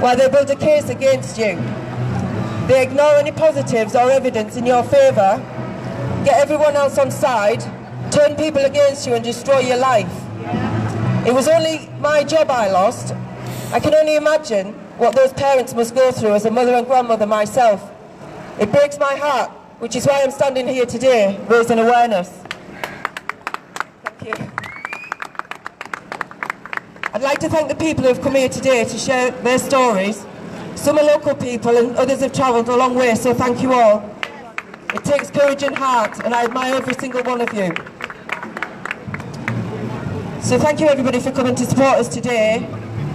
while they build a case against you. They ignore any positives or evidence in your favour, get everyone else on side, turn people against you and destroy your life. It was only my job I lost. I can only imagine what those parents must go through as a mother and grandmother myself. It breaks my heart, which is why I'm standing here today, raising awareness. Thank you. I'd like to thank the people who have come here today to share their stories. Some are local people and others have travelled a long way, so thank you all. It takes courage and heart, and I admire every single one of you. So thank you everybody for coming to support us today.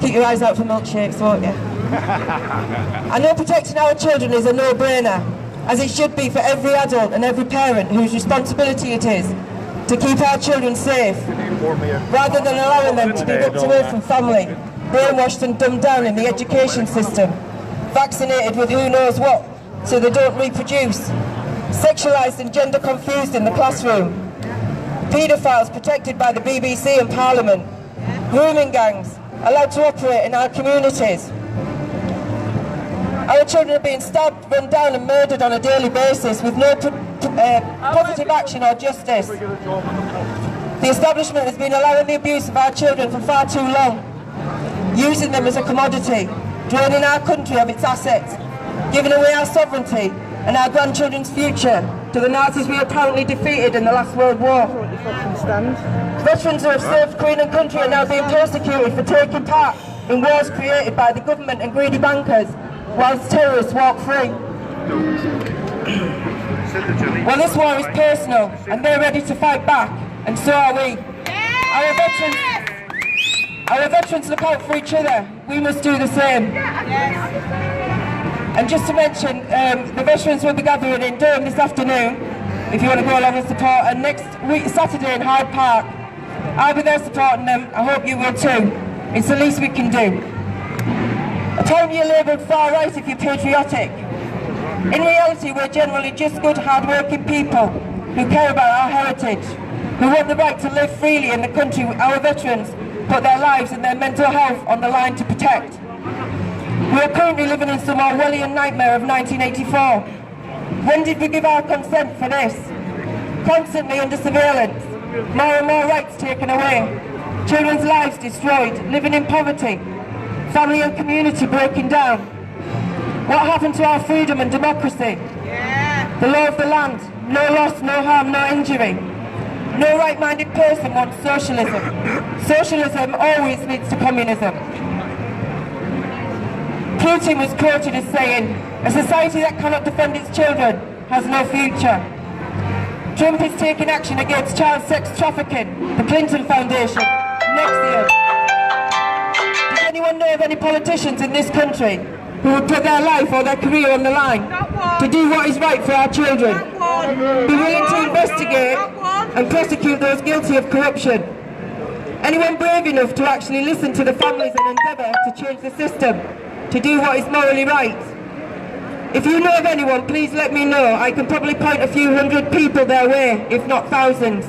Keep your eyes out for milkshakes, won't you? I know protecting our children is a no-brainer, as it should be for every adult and every parent whose responsibility it is to keep our children safe, rather than allowing them to be ripped away from family, brainwashed and dumbed down in the education system, vaccinated with who knows what so they don't reproduce, sexualised and gender confused in the classroom, paedophiles protected by the BBC and Parliament, grooming gangs allowed to operate in our communities. Our children are being stabbed, run down and murdered on a daily basis with no positive action or justice. The establishment has been allowing the abuse of our children for far too long, using them as a commodity, draining our country of its assets, giving away our sovereignty and our grandchildren's future to the Nazis we apparently defeated in the last World War. Veterans who have served Queen and country are now being persecuted for taking part in wars created by the government and greedy bankers, whilst terrorists walk free. Well, this war is personal, and they're ready to fight back, and so are we. Our veterans look out for each other. We must do the same. And just to mention, the veterans will be gathering in Durham this afternoon, if you want to go along and support, and next week, Saturday in Hyde Park. I'll be there supporting them. I hope you will too. It's the least we can do. Apparently you're labelled far right if you're patriotic. In reality, we're generally just good, hard-working people who care about our heritage, who want the right to live freely in the country our veterans put their lives and their mental health on the line to protect. We are currently living in some Orwellian nightmare of 1984. When did we give our consent for this? Constantly under surveillance, more and more rights taken away, children's lives destroyed, living in poverty, family and community breaking down. What happened to our freedom and democracy? The law of the land, no loss, no harm, no injury. No right-minded person wants socialism. Socialism always leads to communism. Putin was quoted as saying, "A society that cannot defend its children has no future." Trump is taking action against child sex trafficking, the Clinton Foundation, Nexium. Does anyone know of any politicians in this country who would put their life or their career on the line to do what is right for our children? Be willing to investigate and prosecute those guilty of corruption? Anyone brave enough to actually listen to the families and endeavour to change the system, to do what is morally right? If you know of anyone, please let me know. I can probably point a few hundred people their way, if not thousands.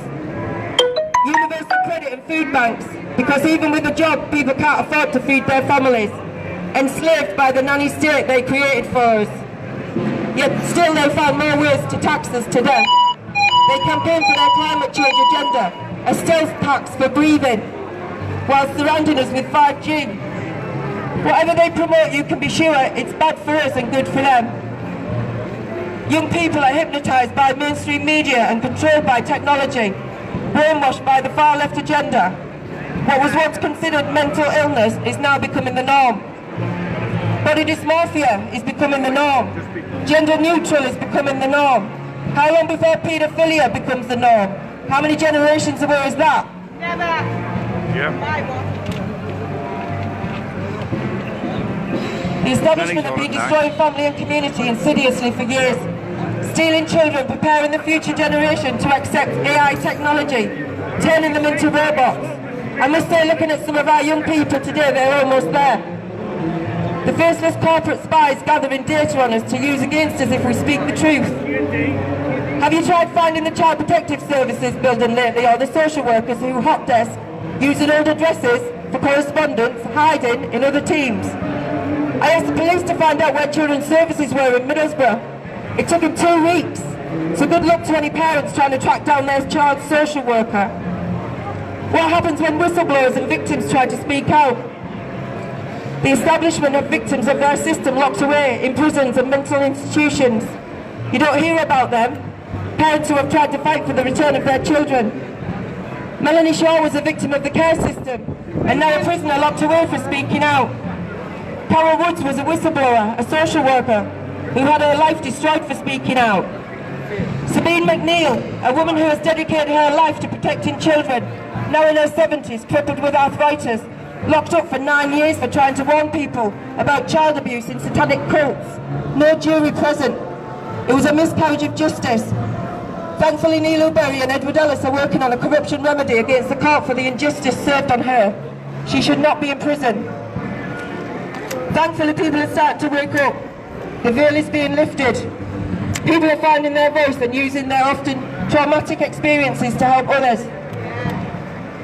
Universal credit and food banks, because even with a job, people can't afford to feed their families. Enslaved by the nanny state they created for us. Yet still they found more ways to tax us to death. They campaign for their climate change agenda, a stealth tax for breathing, while surrounding us with 5G. Whatever they promote, you can be sure it's bad for us and good for them. Young people are hypnotised by mainstream media and controlled by technology, brainwashed by the far left agenda. What was once considered mental illness is now becoming the norm. Body dysmorphia is becoming the norm. Gender neutral is becoming the norm. How long before paedophilia becomes the norm? How many generations away is that? Never. Yeah. The establishment have been destroying family and community insidiously for years, stealing children, preparing the future generation to accept AI technology, turning them into robots. I must say, looking at some of our young people today, they're almost there. The faceless corporate spies gathering data on us to use against us if we speak the truth. Have you tried finding the Child Protective Services building lately, or the social workers who hot desk, using old addresses for correspondence, hiding in other teams? I asked the police to find out where children's services were in Middlesbrough. It took him 2 weeks. So good luck to any parents trying to track down their child's social worker. What happens when whistleblowers and victims try to speak out? The establishment of victims of their system locked away in prisons and mental institutions. You don't hear about them. Parents who have tried to fight for the return of their children. Melanie Shaw was a victim of the care system and now a prisoner locked away for speaking out. Carol Woods was a whistleblower, a social worker, who had her life destroyed for speaking out. Sabine McNeil, a woman who has dedicated her life to protecting children, now in her 70s, crippled with arthritis, locked up for 9 years for trying to warn people about child abuse in satanic cults. No jury present. It was a miscarriage of justice. Thankfully, Neil Berry and Edward Ellis are working on a corruption remedy against the court for the injustice served on her. She should not be in prison. Thankfully, people are starting to wake up. The veil is being lifted. People are finding their voice and using their often traumatic experiences to help others.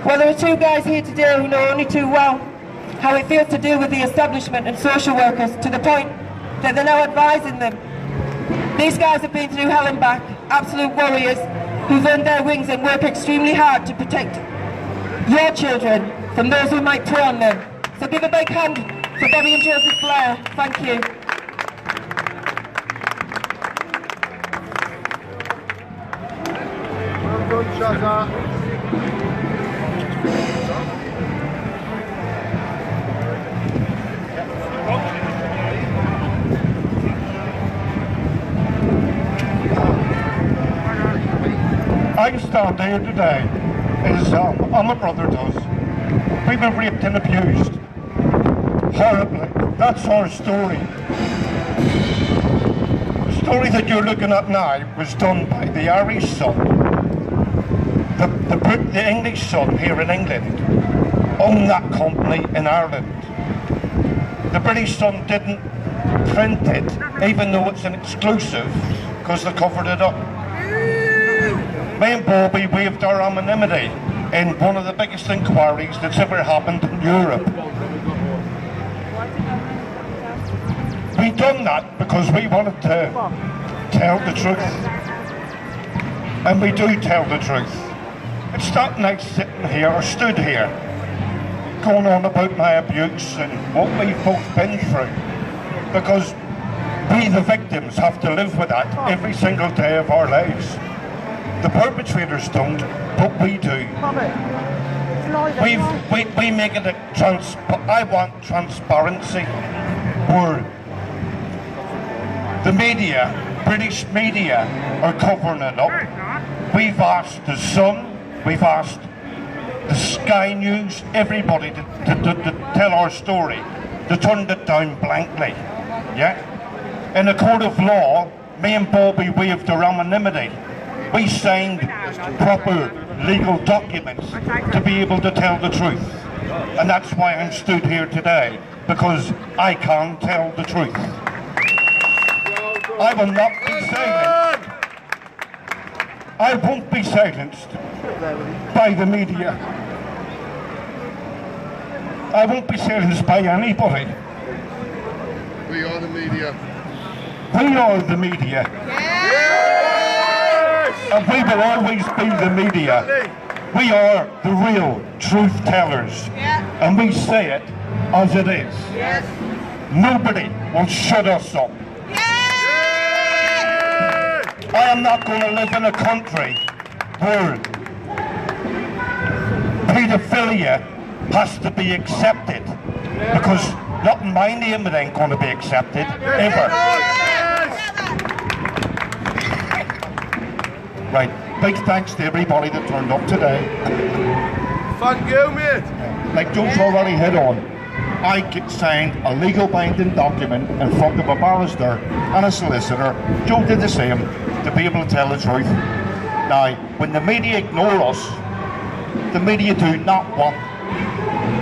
Well, there are 2 guys here today who know only too well how it feels to deal with the establishment and social workers, to the point that they're now advising them. These guys have been through hell and back, absolute warriors who've earned their wings and work extremely hard to protect your children from those who might prey on them. So give a big hand for Bobby and Joseph Blair. Thank you. Well done, Shazza. I stand here today as my brother does. We've been raped and abused horribly. That's our story. The story that you're looking at now was done by the Irish Sun. The English Sun here in England owned that company in Ireland. The British Sun didn't print it, even though it's an exclusive, because they covered it up. Me and Bobby waived our anonymity in one of the biggest inquiries that's ever happened in Europe. We done that because we wanted to tell the truth. And we do tell the truth. It's not nice sitting here, or stood here, going on about my abuse and what we've both been through. Because we, the victims, have to live with that every single day of our lives. The perpetrators don't, but we do. We make it I want transparency, where the media, British media, are covering it up. We've asked the Sun, we've asked the Sky News, everybody to tell our story. They turned it down blankly. Yeah? In a court of law, me and Bobby waived our anonymity. We signed proper legal documents to be able to tell the truth. And that's why I'm stood here today, because I can tell the truth. I will not be silenced. I won't be silenced by the media. I won't be silenced by anybody. We are the media. We are the media. And we will always be the media. We are the real truth tellers. And we say it as it is. Nobody will shut us up. I am not going to live in a country where paedophilia has to be accepted, because not in my name it ain't going to be accepted, ever. Right, big thanks to everybody that turned up today. Thank you, mate. Like Joe's already hit on, I signed a legal binding document in front of a barrister and a solicitor. Joe did the same, to be able to tell the truth. Now, when the media ignore us, the media do not want.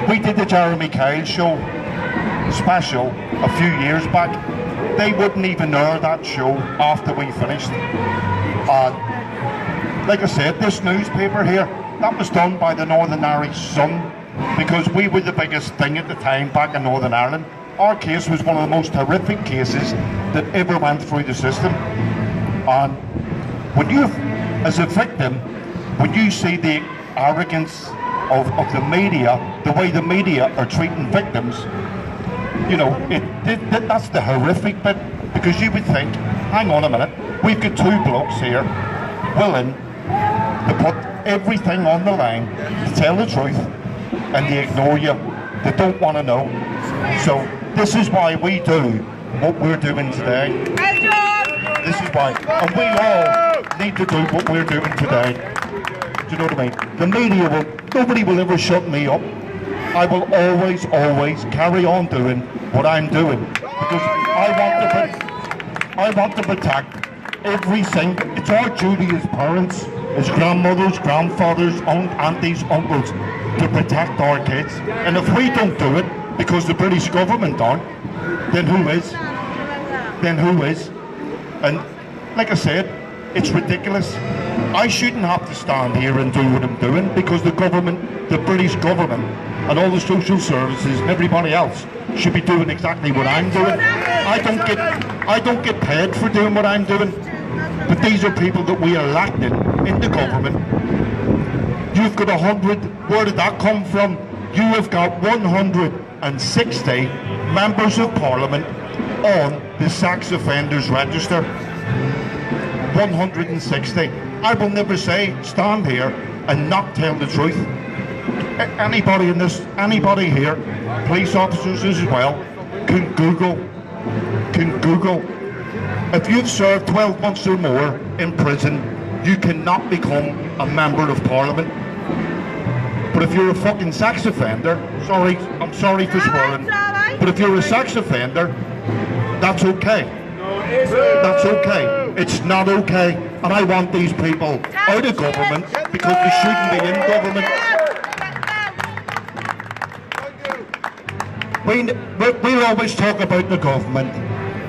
We did the Jeremy Kyle show special a few years back. They wouldn't even air that show after we finished. Like I said, this newspaper here, that was done by the Northern Irish Sun, because we were the biggest thing at the time back in Northern Ireland. our case was one of the most horrific cases that ever went through the system. And when you, as a victim, when you see the arrogance of the media, the way the media are treating victims, you know, that's the horrific bit, because you would think, hang on a minute, we've got two blokes here willing to put everything on the line to tell the truth, and they ignore you. They don't want to know. So this is why we do what we're doing today. This is why, and we all need to do what we're doing today. Do you know what I mean? The media will, nobody will ever shut me up. I will always, always carry on doing what I'm doing, because I want to protect everything. It's our duty as parents, as grandmothers, grandfathers, aunties, uncles, to protect our kids. And if we don't do it because the British government aren't, then who is? Then who is? And like I said, it's ridiculous. I shouldn't have to stand here and do what I'm doing, because the government, the British government, and all the social services and everybody else should be doing exactly what I'm doing. I don't get paid for doing what I'm doing, but these are people that we elected in the government. You've got 100, where did that come from? You have got 160 members of Parliament on the sex offenders register. 160. I will never stand here and not tell the truth. Anybody in this, anybody here, police officers as well, can Google. If you've served 12 months or more in prison, you cannot become a member of Parliament. But if you're a fucking sex offender, sorry, I'm sorry for swearing, but if you're a sex offender, that's okay. That's okay. It's not okay. And I want these people out of government, because they shouldn't be in government. We always talk about the government.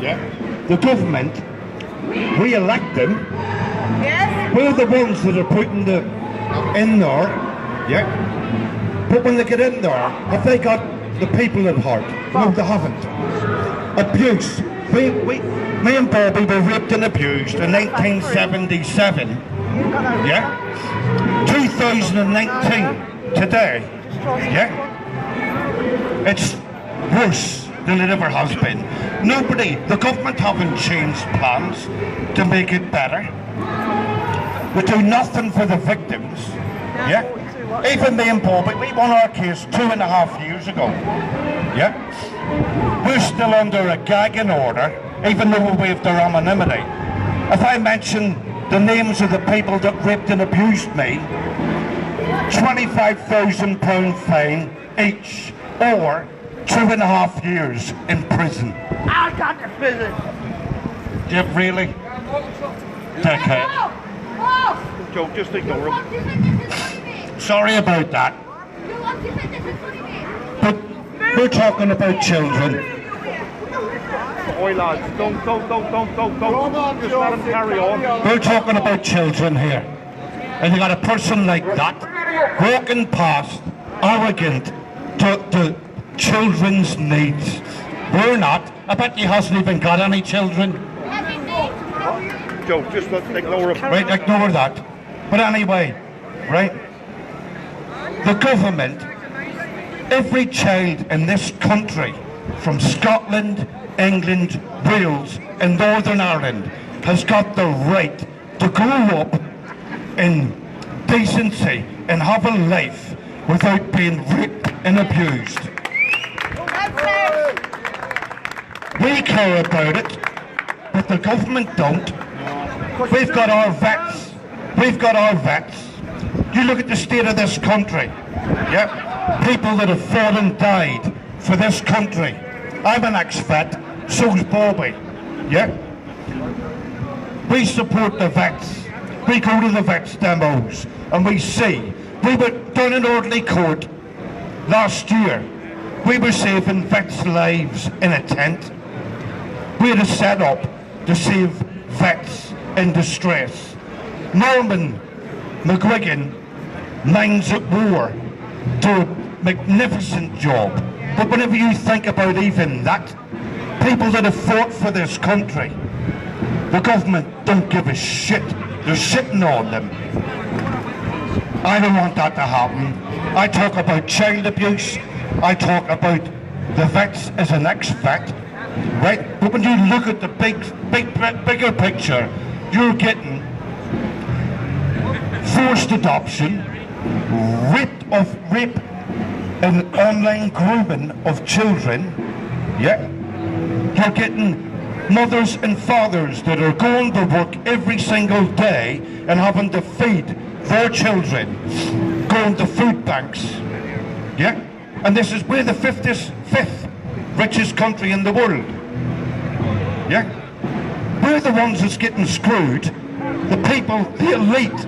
Yeah. The government, we elect them. Yes. We're the ones that are putting the in there. Yeah. But when they get in there, have they got the people at heart? No, they haven't. Abuse. Me and Bobby were raped and abused in 1977. Yeah. 2019 today. Yeah. It's worse than it ever has been. The government haven't changed plans to make it better. We do nothing for the victims. Yeah. Even me and Bobby, we won our case 2.5 years ago. Yeah. We're still under a gagging order, even though we waived our anonymity. If I mention the names of the people that raped and abused me, £25,000 fine each, or 2.5 years in prison. I got the prison. Yeah, really? Take it. Joe, just ignore him. Sorry about that. But we're talking about children. Oi lads, don't. Just let him carry on. We're talking about children here. And you got a person like that walking past, arrogant to children's needs. We're not. I bet he hasn't even got any children. Joe, just ignore him. Right, ignore that. But anyway, right? The government, every child in this country, from Scotland, England, Wales, and Northern Ireland, has got the right to grow up in decency and have a life without being raped and abused. We care about it, but the government don't. We've got our vets. We've got our vets. You look at the state of this country. Yeah, people that have fought and died for this country. I'm an ex-vet, so's Bobby. Yeah. We support the vets. We go to the vets demos and we see. We were down in Audley Court last year. We were saving vets' lives in a tent. We had a set-up to save vets in distress. Norman McGuigan, Minds at War, do a magnificent job. But whenever you think about even that, people that have fought for this country, the government don't give a shit. They're sitting on them. I don't want that to happen. I talk about child abuse. I talk about the vets as an ex-vet, right? But when you look at the bigger picture, you're getting forced adoption, rape and online grooming of children, yeah? You're getting mothers and fathers that are going to work every single day and having to feed their children, going to food banks, yeah? And this is, we're the fifth richest country in the world, yeah? We're the ones that's getting screwed. The people, the elite,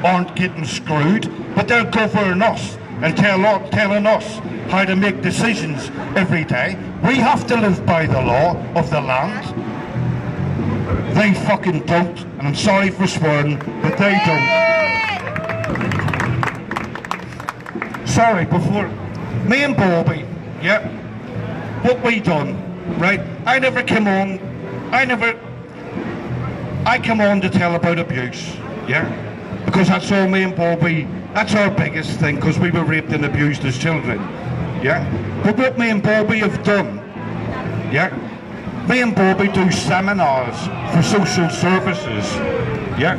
aren't getting screwed, but they're governing us and telling us how to make decisions every day. We have to live by the law of the land. They fucking don't, and I'm sorry for swearing, but they don't. Sorry, before me and Bobby, yeah, what we done, right? I come on to tell about abuse, yeah? Because that's all me and Bobby, that's our biggest thing, because we were raped and abused as children, yeah? But what me and Bobby have done, yeah? Me and Bobby do seminars for social services, yeah?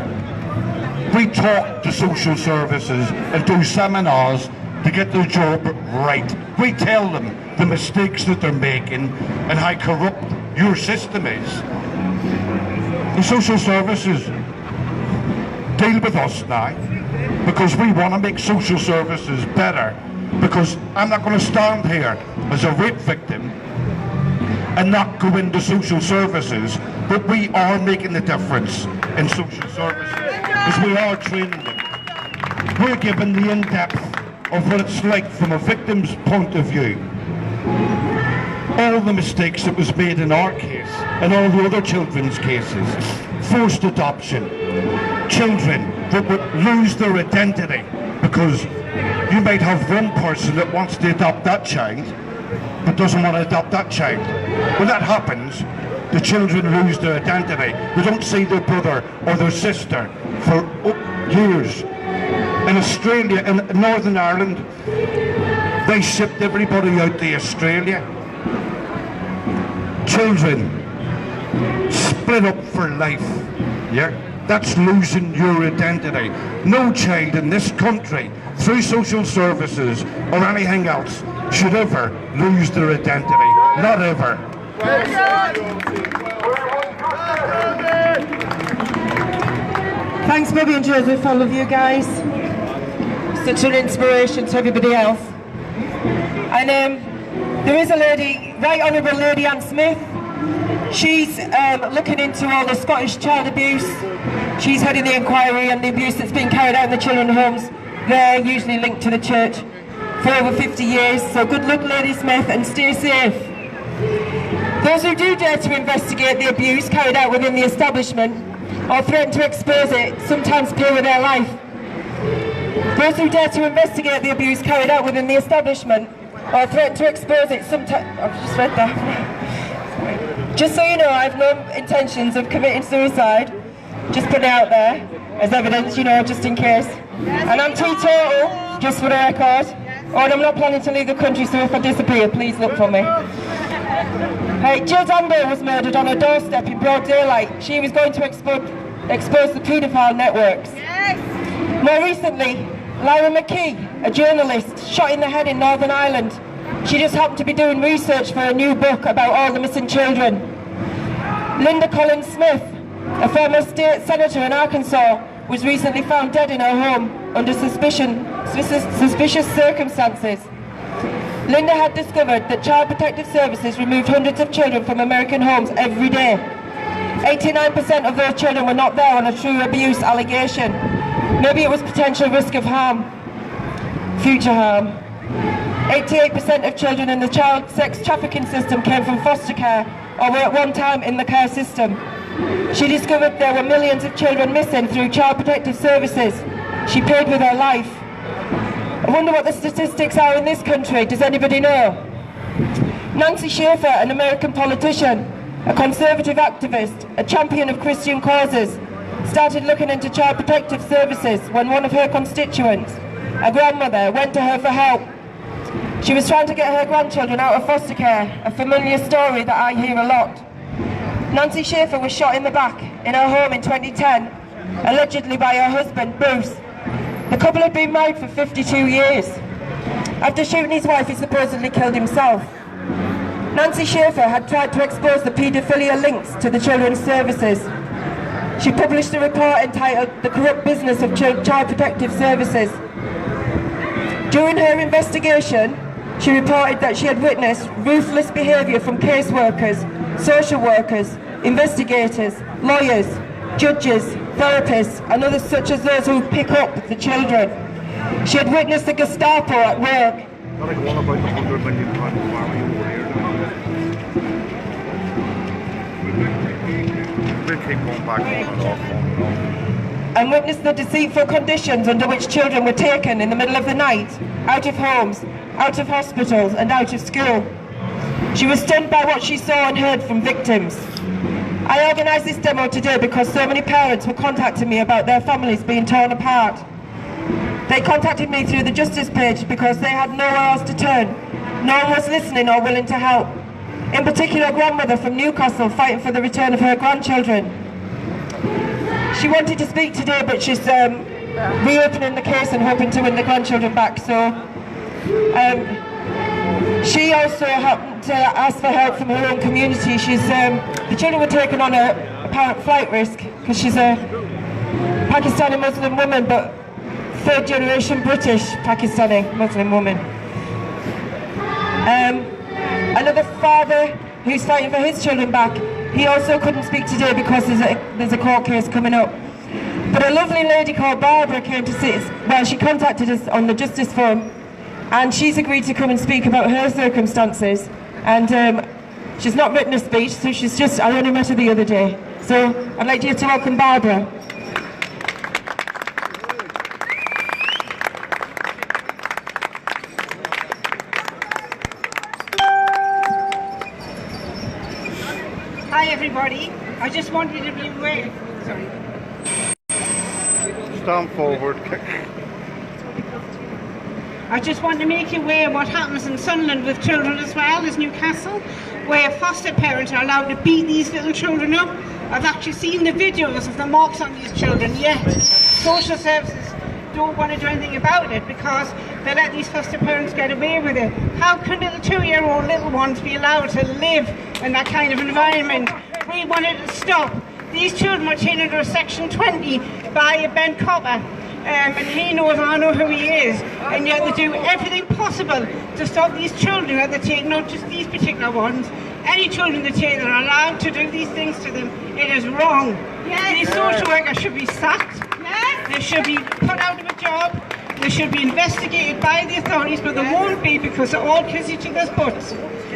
We talk to social services and do seminars to get their job right. We tell them the mistakes that they're making and how corrupt your system is. The social services deal with us now because we want to make social services better, because I'm not going to stand here as a rape victim and not go into social services, but we are making the difference in social services because we are training them. We're giving the in-depth of what it's like from a victim's point of view. All the mistakes that was made in our case and all the other children's cases. Forced adoption. Children that would lose their identity because you might have one person that wants to adopt that child but doesn't want to adopt that child. When that happens, the children lose their identity. They don't see their brother or their sister for years. In Australia, in Northern Ireland, they shipped everybody out to Australia. Children split up for life, yeah? That's losing your identity. No child in this country, through social services or anything else, should ever lose their identity. Not ever. Thanks, Bobby and Joseph, all of you guys. Such an inspiration to everybody else. And there is a lady, Right Honourable Lady Anne Smith. She's looking into all the Scottish child abuse. She's heading the inquiry on the abuse that's being carried out in the children's homes. They're usually linked to the church for over 50 years. So good luck, Lady Smith, and stay safe. Those who do dare to investigate the abuse carried out within the establishment or threaten to expose it sometimes pay with their life. Those who dare to investigate the abuse carried out within the establishment or threaten to expose it sometimes... I've just read that. Just so you know, I have no intentions of committing suicide. Just put it out there as evidence, you know, just in case. And I'm teetotal, just for the record. Oh, and I'm not planning to leave the country, so if I disappear, please look for me. Hey, Jill Danville was murdered on her doorstep in broad daylight. She was going to expose the paedophile networks. More recently, Lyra McKee, a journalist, shot in the head in Northern Ireland. She just happened to be doing research for a new book about all the missing children. Linda Collins Smith, a former state senator in Arkansas, was recently found dead in her home under suspicious circumstances. Linda had discovered that Child Protective Services removed hundreds of children from American homes every day. 89% of those children were not there on a true abuse allegation. Maybe it was potential risk of harm, future harm. 88% of children in the child sex trafficking system came from foster care or were at one time in the care system. She discovered there were millions of children missing through Child Protective Services. She paid with her life. I wonder what the statistics are in this country. Does anybody know? Nancy Schaefer, an American politician, a conservative activist, a champion of Christian causes, started looking into child protective services when one of her constituents, a grandmother, went to her for help. She was trying to get her grandchildren out of foster care, a familiar story that I hear a lot. Nancy Schaefer was shot in the back in her home in 2010, allegedly by her husband, Bruce. The couple had been married for 52 years. After shooting his wife, he supposedly killed himself. Nancy Schaefer had tried to expose the paedophilia links to the children's services. She published a report entitled The Corrupt Business of Child Protective Services. During her investigation, she reported that she had witnessed ruthless behaviour from caseworkers, social workers, investigators, lawyers, judges, therapists and others such as those who pick up the children. She had witnessed the Gestapo at work. Gotta go on about the 100 million times why are you over here doing this? We'll keep going back on and off. And witnessed the deceitful conditions under which children were taken in the middle of the night, out of homes, out of hospitals and out of school. She was stunned by what she saw and heard from victims. I organised this demo today because so many parents were contacting me about their families being torn apart. They contacted me through the Justice page because they had nowhere else to turn. No one was listening or willing to help. In particular, a grandmother from Newcastle fighting for the return of her grandchildren. She wanted to speak today, but she's reopening the case and hoping to win the grandchildren back. So she also happened to ask for help from her own community. The children were taken on a apparent flight risk because she's a Pakistani Muslim woman, but third generation British Pakistani Muslim woman. Another father who's fighting for his children back, he also couldn't speak today because there's a court case coming up. But a lovely lady called Barbara came to see us, well, she contacted us on the Justice Forum, and she's agreed to come and speak about her circumstances. And she's not written a speech, so I only met her the other day. So I'd like you to welcome Barbara. Hi everybody. I just wanted to be aware. Sorry. Stand forward. I just want to make you aware of what happens in Sunderland with children as well as Newcastle, where foster parents are allowed to beat these little children up. I've actually seen the videos of the marks on these children, yet social services don't want to do anything about it because they let these foster parents get away with it. How can little 2-year-old little ones be allowed to live in that kind of environment? We want it to stop. These children were taken under Section 20 by Ben Copper. And he knows, I know who he is, and yet they do everything possible to stop these children that they take, not just these particular ones, any children they take that are allowed to do these things to them. It is wrong. Yes. These social workers should be sacked. Yes. They should be put out of a job. They should be investigated by the authorities, but they won't be because they're all kiss each other's butts.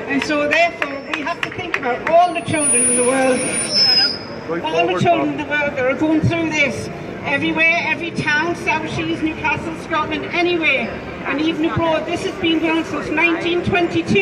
And so therefore we have to think about all the children in the world, all the children in the world that are going through this. Everywhere, every town, South Shields, Newcastle, Scotland, anywhere, and even abroad. This has been going on since 1922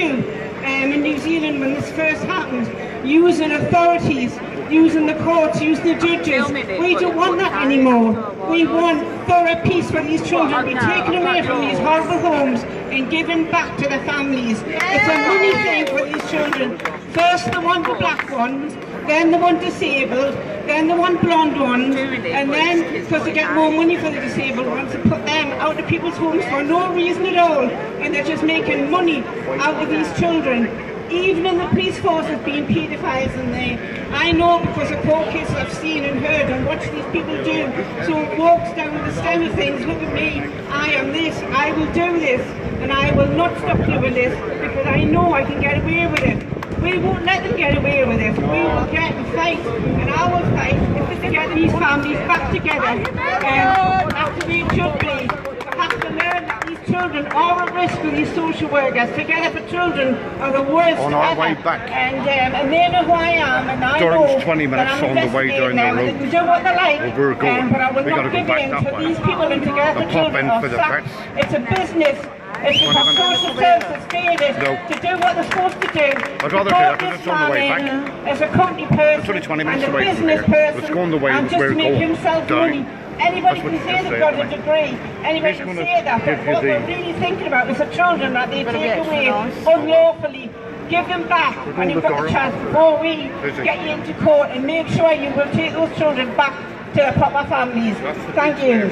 in New Zealand when this first happened, using authorities, using the courts, using the judges. We don't want that anymore. We want thorough peace for these children to be taken away from these horrible homes and given back to their families. It's a money thing for these children. First the black ones, then the one disabled, then the one blonde one, and then, because they get more money for the disabled ones, they put them out of people's homes for no reason at all, and they're just making money out of these children. Even in the police force has been paedophiles in there. I know because of court cases I've seen and heard and watched these people do. So it walks down the stem of things, look at me, I am this, I will do this, and I will not stop doing this because I know I can get away with it. We won't let them get away with it. We will get and fight, and I will fight to get these families back together. That's the way it should be. We have to learn that these children are at risk for these social workers. Together for Children are the worst on our ever. way back. And they know who I am, and I know 20 minutes that I'm on the way down the road. They can do what they like, Well, we're going. but I will We not gotta go give back in that to way. these people and together The for pop Children in are for the sacked. vets. It's a business. It's because social services failed to do what they're supposed to do. I'd rather do that because it's on the way back. As a company person, It's only 20 minutes and a away from business here. person, It's going the way and just we're to make going. himself Down. money. Anybody That's what can you say just they've said, got a like. degree, anybody He's can gonna say that, give but you what the- we're really thinking about is the children that they take away unlawfully. Give them back when you've got the chance before we get you into court, and make sure you will take those children back to their proper families. Thank you.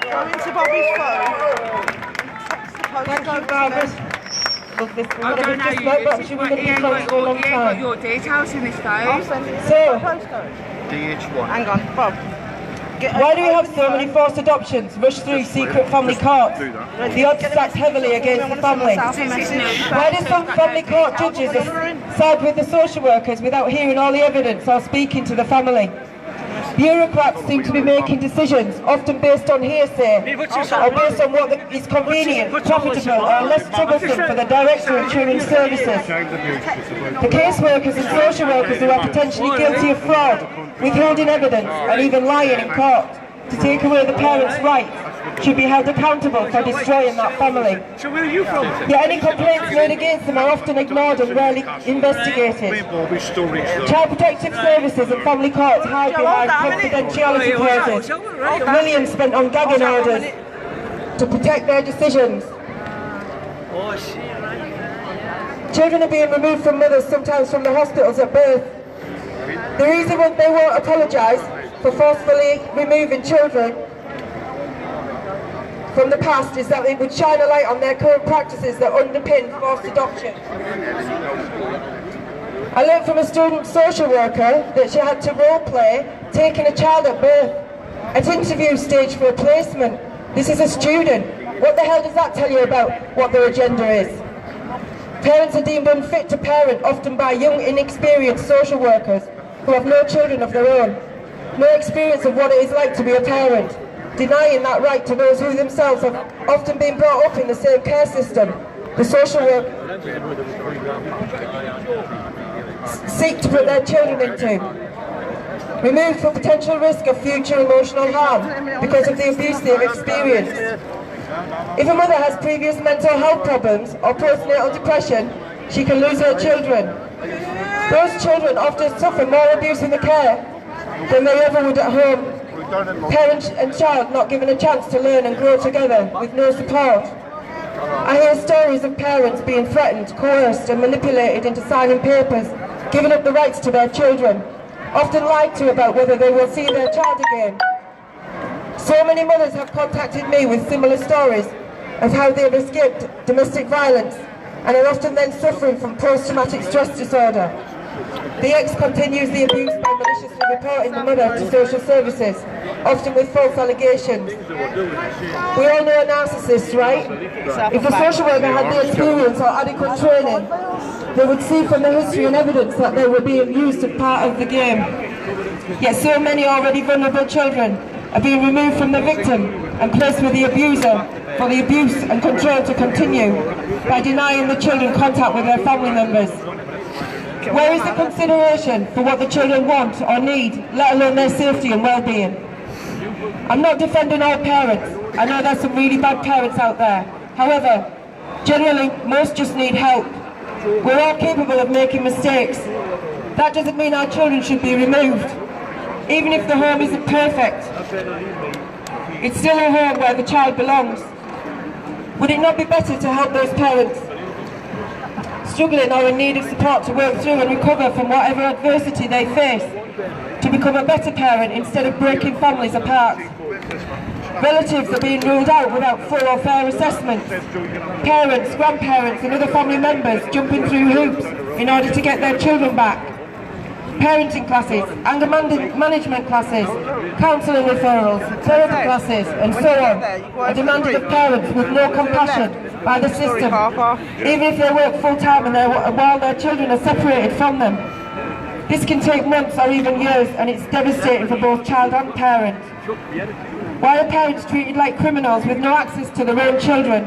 Go into Bobby's phone. Thank you, Margaret. Love this I woman. don't know Just you. like that, This she is was what in the close for a long he ain't got time. your details in this I'll phone. send it. So- Postcode. DH1. Hang on, Bob. Why do we have so many forced adoptions rush through secret family courts? The odds stacked heavily against the family. Why do some family court judges side with the social workers without hearing all the evidence or speaking to the family? Bureaucrats seem to be making decisions, often based on hearsay, or based on what is convenient, profitable, or less troublesome for the Director of Children's Services. The caseworkers and social workers who are potentially guilty of fraud, withholding evidence, and even lying in court to take away the parents' rights should be held accountable for destroying that family. So where are you from? Yet any complaints made against them are often ignored and rarely investigated. Bobby's stories. Child Protective Services and family courts hide behind confidentiality clauses. Millions spent on gagging orders to protect their decisions. Children are being removed from mothers, sometimes from the hospitals at birth. The reason they won't apologise for forcefully removing children from the past is that it would shine a light on their current practices that underpin forced adoption. I learned from a student social worker that she had to role play taking a child at birth at interview stage for a placement. This is a student. What the hell does that tell you about what their agenda is? Parents are deemed unfit to parent, often by young, inexperienced social workers who have no children of their own, no experience of what it is like to be a parent, denying that right to those who themselves have often been brought up in the same care system. The social work seek to put their children into. Removed for potential risk of future emotional harm because of the abuse they've experienced. If a mother has previous mental health problems or postnatal depression, she can lose her children. Those children often suffer more abuse in the care than they ever would at home. Parent and child not given a chance to learn and grow together with no support. I hear stories of parents being threatened, coerced and manipulated into signing papers, giving up the rights to their children, often lied to about whether they will see their child again. So many mothers have contacted me with similar stories of how they have escaped domestic violence and are often then suffering from post-traumatic stress disorder. The ex continues the abuse by maliciously reporting the mother to social services, often with false allegations. We all know a narcissist, right? If a social worker had the experience or adequate training, they would see from the history and evidence that they were being used as part of the game. Yet so many already vulnerable children are being removed from the victim and placed with the abuser for the abuse and control to continue by denying the children contact with their family members. Where is the consideration for what the children want or need, let alone their safety and well-being? I'm not defending all parents. I know there's some really bad parents out there. However, generally, most just need help. We're all capable of making mistakes. That doesn't mean our children should be removed. Even if the home isn't perfect, it's still a home where the child belongs. Would it not be better to help those parents struggling or in need of support to work through and recover from whatever adversity they face, to become a better parent instead of breaking families apart? Relatives are being ruled out without full or fair assessments. Parents, grandparents and other family members jumping through hoops in order to get their children back. Parenting classes, anger management classes, counselling referrals, therapy classes and so on are demanded of parents with no compassion by the system, even if they work full-time and while their children are separated from them. This can take months or even years, and it's devastating for both child and parent. Why are parents treated like criminals with no access to their own children?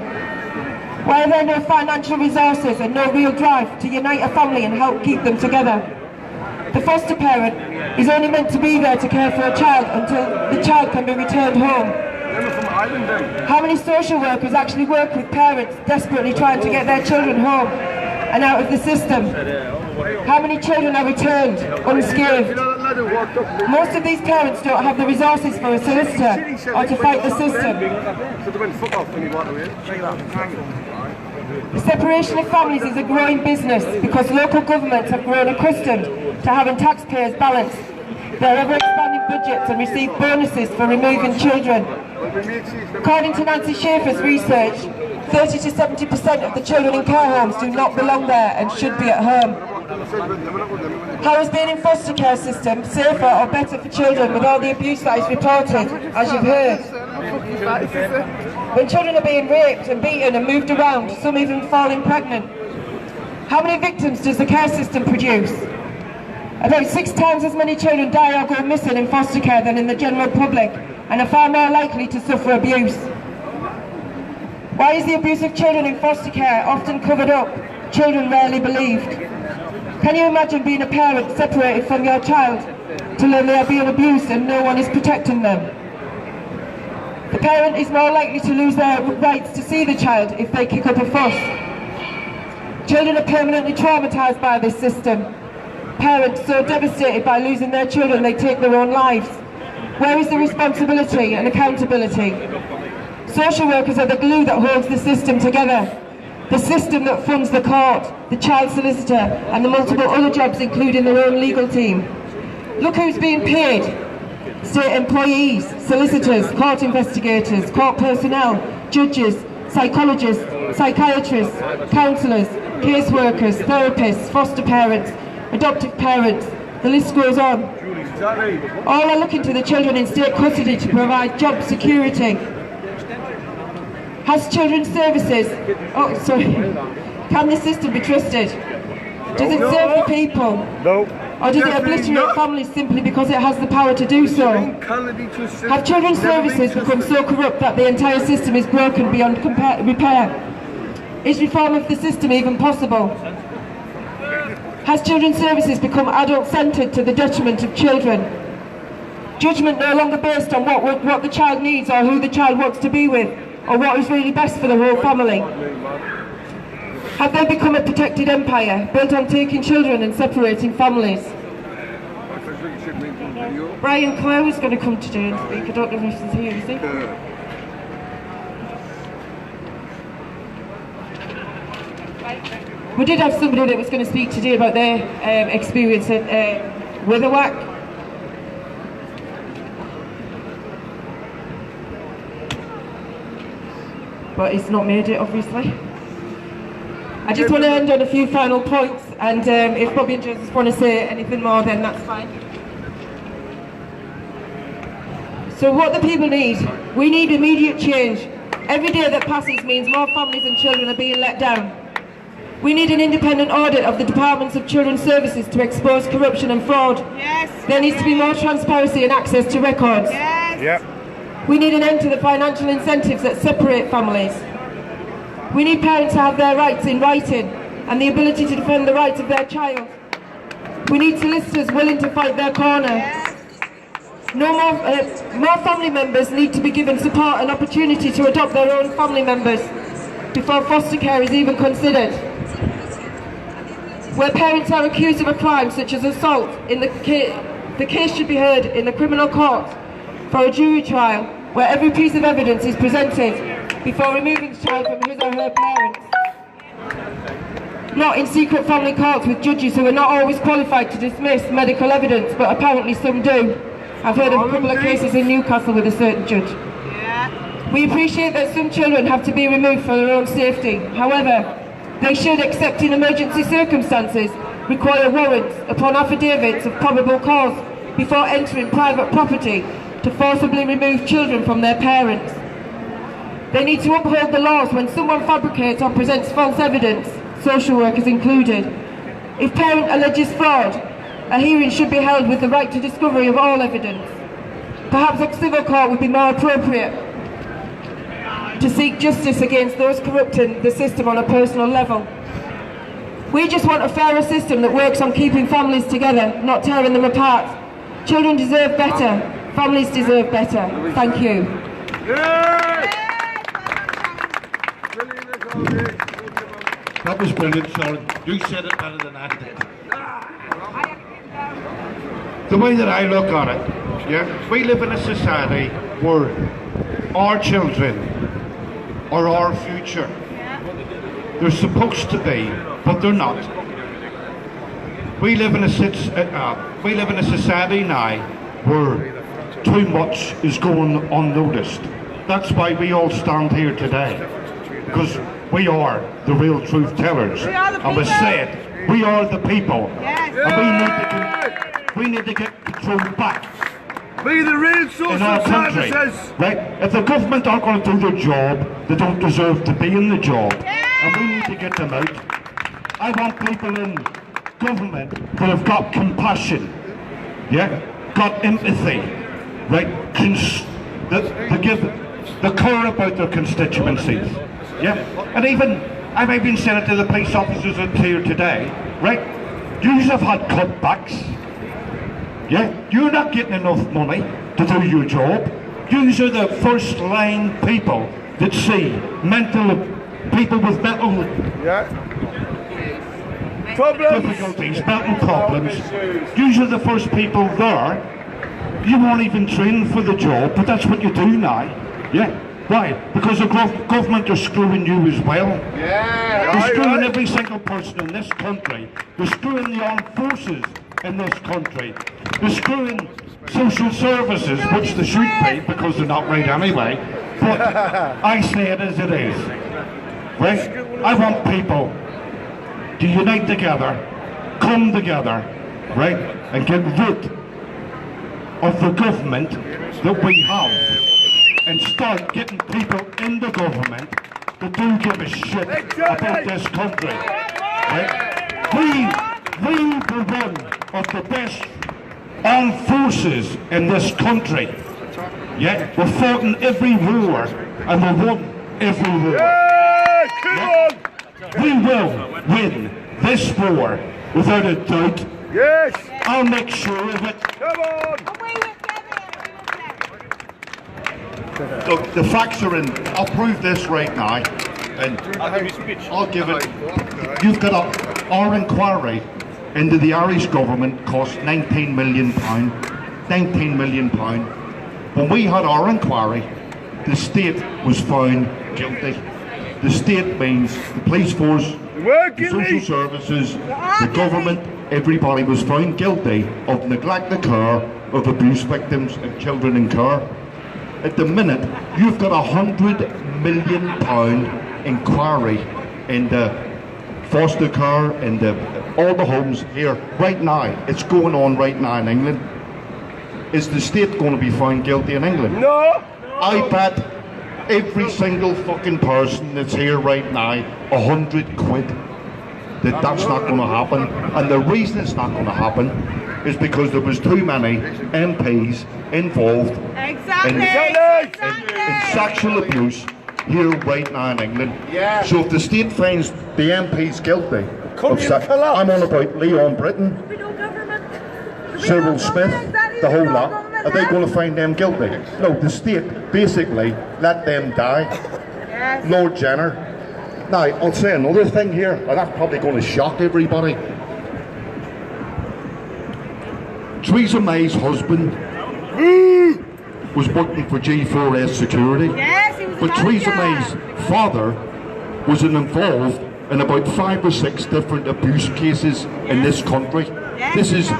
Why are there no financial resources and no real drive to unite a family and help keep them together? The foster parent is only meant to be there to care for a child until the child can be returned home. How many social workers actually work with parents desperately trying to get their children home and out of the system? How many children are returned unscathed? Most of these parents don't have the resources for a solicitor or to fight the system. The separation of families is a growing business because local governments have grown accustomed to having taxpayers balance their ever-expanding budgets and receive bonuses for removing children. According to Nancy Schaefer's research, 30 to 70% of the children in care homes do not belong there and should be at home. How is being in foster care system safer or better for children with all the abuse that is reported, as you've heard? When children are being raped and beaten and moved around, some even falling pregnant. How many victims does the care system produce? About 6 times as many children die or go missing in foster care than in the general public, and are far more likely to suffer abuse. Why is the abuse of children in foster care often covered up, children rarely believed? Can you imagine being a parent separated from your child to learn they are being abused and no one is protecting them? The parent is more likely to lose their rights to see the child if they kick up a fuss. Children are permanently traumatised by this system. Parents so devastated by losing their children they take their own lives. Where is the responsibility and accountability? Social workers are the glue that holds the system together. The system that funds the court, the child solicitor and the multiple other jobs including their own legal team. Look who's being paid. State employees, solicitors, court investigators, court personnel, judges, psychologists, psychiatrists, counsellors, caseworkers, therapists, foster parents, adoptive parents, the list goes on. All are looking to the children in state custody to provide job security. Has children's services, can the system be trusted? Does it serve the people? No. Or does it obliterate families simply because it has the power to do so? Have children's services become so corrupt that the entire system is broken beyond repair? Is reform of the system even possible? Has children's services become adult-centred to the detriment of children? Judgment no longer based on what the child needs or who the child wants to be with, or what is really best for the whole family? Have they become a protected empire, built on taking children and separating families? Brian Clough is going to come today and speak. I don't know if he's here, is he? We did have somebody that was going to speak today about their experience at Witherwack. But it's not made it, obviously. I just want to end on a few final points, and if Bobby and Joseph want to say anything more, then that's fine. So what the people need, we need immediate change. Every day that passes means more families and children are being let down. We need an independent audit of the Departments of Children's Services to expose corruption and fraud. Yes. There needs to be more transparency and access to records. Yes. Yep. We need an end to the financial incentives that separate families. We need parents to have their rights in writing and the ability to defend the rights of their child. We need solicitors willing to fight their corner. More family members need to be given support and opportunity to adopt their own family members before foster care is even considered. Where parents are accused of a crime such as assault, the case should be heard in the criminal court for a jury trial where every piece of evidence is presented before removing the child from his or her parents. Not in secret family courts with judges who are not always qualified to dismiss medical evidence, but apparently some do. I've heard of a couple of cases in Newcastle with a certain judge. We appreciate that some children have to be removed for their own safety. However, they should, except in emergency circumstances, require warrants upon affidavits of probable cause before entering private property to forcibly remove children from their parents. They need to uphold the laws when someone fabricates or presents false evidence, social workers included. If parent alleges fraud, a hearing should be held with the right to discovery of all evidence. Perhaps a civil court would be more appropriate to seek justice against those corrupting the system on a personal level. We just want a fairer system that works on keeping families together, not tearing them apart. Children deserve better. Families deserve better. Thank you. That was brilliant, Sharon. You said it better than I did. The way that I look at it, yeah, we live in a society where our children are our future. They're supposed to be, but they're not. We live in a society now where too much is going unnoticed. That's why we all stand here today, because we are the real truth tellers. We are the And we people. said, we are the people. Yes. And we need to get control back Be the real in social our country. services. Right? If the government aren't going to do their job, they don't deserve to be in the job. And we need to get them out. I want people in government that have got compassion, yeah, got empathy, right, that give the care about their constituencies, yeah. And even I've even said it to the police officers that's here today, right? You have had cutbacks, yeah. You're not getting enough money to do your job. These are the first line people that see people with mental difficulties, mental problems. These are the first people there. You won't even train for the job, but that's what you do now. Yeah. Why? Because the government are screwing you as well. They're screwing every single person in this country. They're screwing the armed forces in this country. They're screwing social services, which they should be because they're not right anyway. But I say it as it is. Right? I want people to unite together, come together, right, and get rid of the government that we have, and start getting people in the government that do give a shit about this country. Right? We were one of the best armed forces in this country. Yeah, we fought in every war and we won every war. Yeah? We will win this war without a doubt. Yes! I'll make sure of it. Come on! Look, the facts are in. I'll prove this right now. And I'll give it. You've got our inquiry into the Irish government cost £19 million. £19 million. When we had our inquiry, the state was found guilty. The state means the police force, the social services, the government, everybody was found guilty of neglect of care of abuse victims and children in care. At the minute, you've got £100 million inquiry into foster care and all the homes here right now. It's going on right now in England. Is the state going to be found guilty in England? No! I bet every single fucking person that's here right now, 100 quid, that's not going to happen. And the reason it's not going to happen is because there was too many MPs involved in sexual abuse here right now in England. So if the state finds the MPs guilty of I'm on about Leon Britton, Cyril Smith, the whole lot, are they going to find them guilty? No, the state basically let them die. Lord Jenner. Now, I'll say another thing here, and that's probably going to shock everybody. Theresa May's husband was working for G4S Security, but Theresa May's father was involved in about 5 or 6 different abuse cases in this country. This is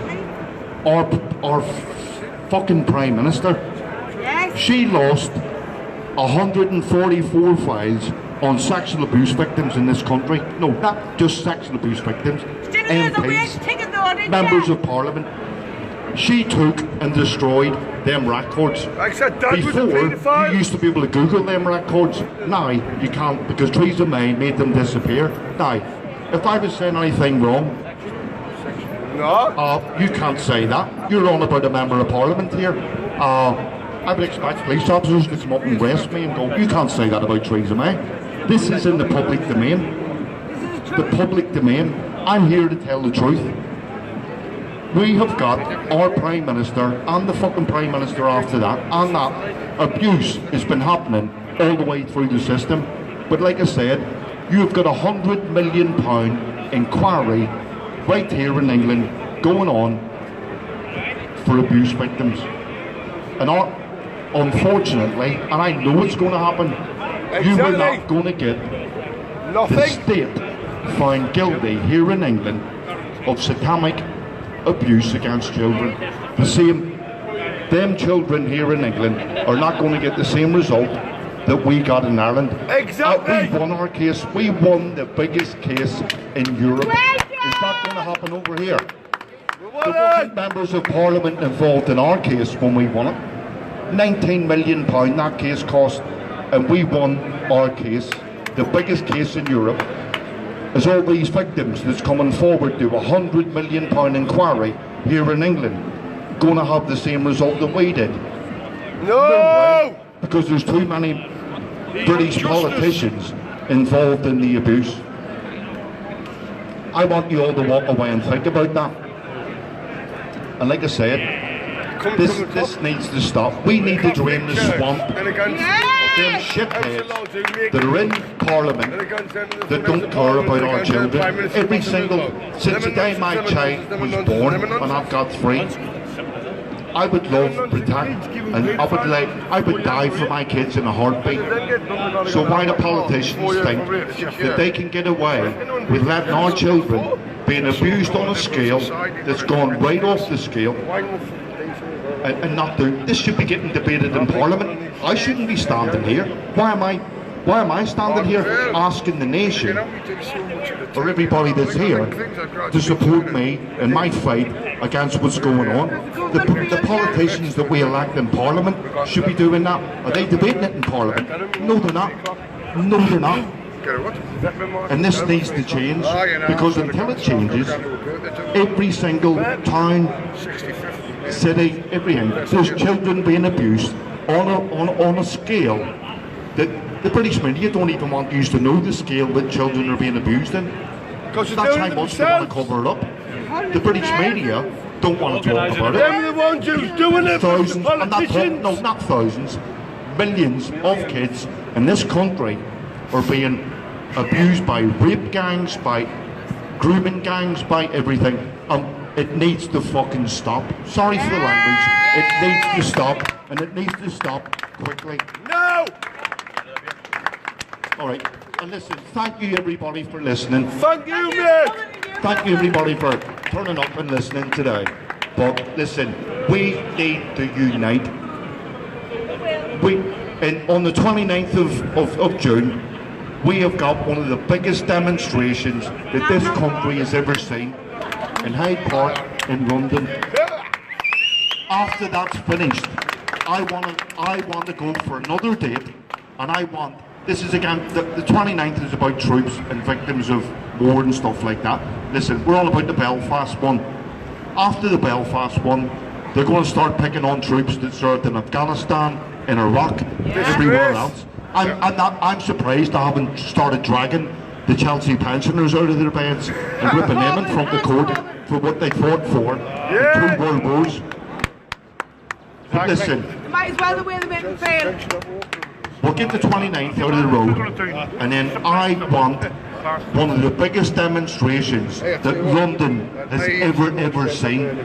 our fucking Prime Minister. She lost 144 files on sexual abuse victims in this country. No, not just sexual abuse victims, MPs, members of Parliament. She took and destroyed them records. Before, you used to be able to Google them records. Now, you can't, because Theresa May made them disappear. Now, if I was saying anything wrong, you can't say that. You're on about a member of Parliament here. I would expect police officers to come up and arrest me and go, you can't say that about Theresa May. This is in the public domain. The public domain. I'm here to tell the truth. We have got our Prime Minister and the fucking Prime Minister after that, and that abuse has been happening all the way through the system. But like I said, You've got £100 million inquiry right here in England going on for abuse victims. And unfortunately, and I know it's going to happen, you are not going to get the state found guilty here in England of satanic abuse against children. Them children here in England are not going to get the same result that we got in Ireland. Exactly. We won our case. We won the biggest case in Europe. Is that going to happen over here? There wasn't members of Parliament involved in our case when we won it. £19 million that case cost, and we won our case, the biggest case in Europe. As all these victims that's coming forward to £100 million inquiry here in England going to have the same result that we did? No way, because there's too many British politicians involved in the abuse. I want you all to walk away and think about that. And like I said, this needs to stop. We need to drain the swamp of them shitheads that are in Parliament that don't care about our children. Since the day my child was born, and I've got 3, I would love to protect, and I would die for my kids in a heartbeat. So why do politicians think that they can get away with letting our children being abused on a scale that's gone right off the scale, and not do? This should be getting debated in Parliament. I shouldn't be standing here. Why am I standing here asking the nation, or everybody that's here, to support me in my fight against what's going on? The politicians that we elect in Parliament should be doing that. Are they debating it in Parliament? No, they're not. No, they're not. And this needs to change, because until it changes, every single town, city, everything, there's children being abused on a scale that the British media don't even want you to know the scale that children are being abused in. That's how much they want to cover it up. The British media don't want to talk about it. They're the ones who's doing it. Thousands, no, not thousands, millions of kids in this country are being abused by rape gangs, by grooming gangs, by everything. It needs to fucking stop. Sorry for the language. It needs to stop, and it needs to stop quickly. No! Alright, and listen, thank you everybody for listening. Thank you, mate! Thank you everybody for turning up and listening today. But listen, we need to unite. On the 29th of June, we have got one of the biggest demonstrations that this country has ever seen in Hyde Park in London. After that's finished, I want to go for another date, and this is again, the 29th is about troops and victims of war and stuff like that. Listen, we're all about the Belfast one. After the Belfast one, they're going to start picking on troops that served in Afghanistan, in Iraq, everywhere else. I'm surprised I haven't started dragging the Chelsea pensioners out of their beds and whipping them in front of the court for what they fought for in 2 world wars. But listen, Might as well wear them in fail. we'll get the 29th out of the road, and then I want one of the biggest demonstrations that London has ever seen.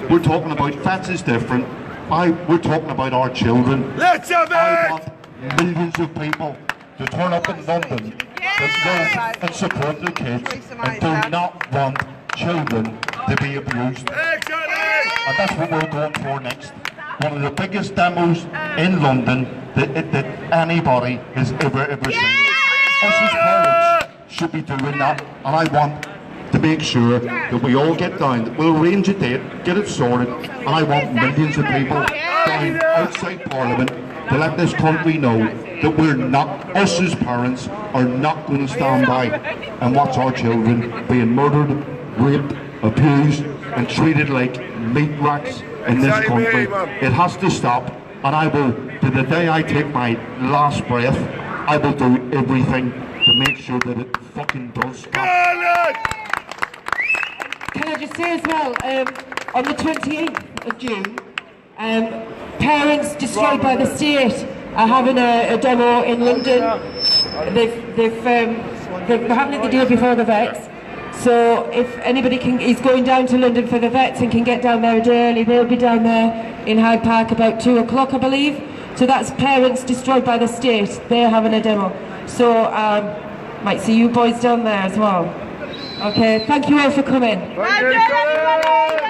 We're talking about Fats is different. We're talking about our children. Let's have I it! want millions of people to turn up in London that love and support their kids and do not want children to be abused. And that's what we're going for next. One of the biggest demos in London that anybody has ever seen. Us as parents should be doing that, and I want to make sure that we all get down, that we'll arrange a date, get it sorted, and I want millions of people down outside Parliament to let this country know that we're not, us as parents, are not going to stand by and watch our children being murdered, raped, abused, and treated like meat racks in this country. It has to stop, and I will, to the day I take my last breath, I will do everything to make sure that it fucking does stop. Can I just say as well, on the 28th of June, parents destroyed by the state are having a demo in London. they're having it the day before the vets. So if anybody is going down to London for the vets and can get down there a day early, they'll be down there in Hyde Park about 2 o'clock, I believe. So that's Parents Destroyed by the State. They're having a demo. So might see you boys down there as well. Okay, thank you all for coming. Well done, everybody.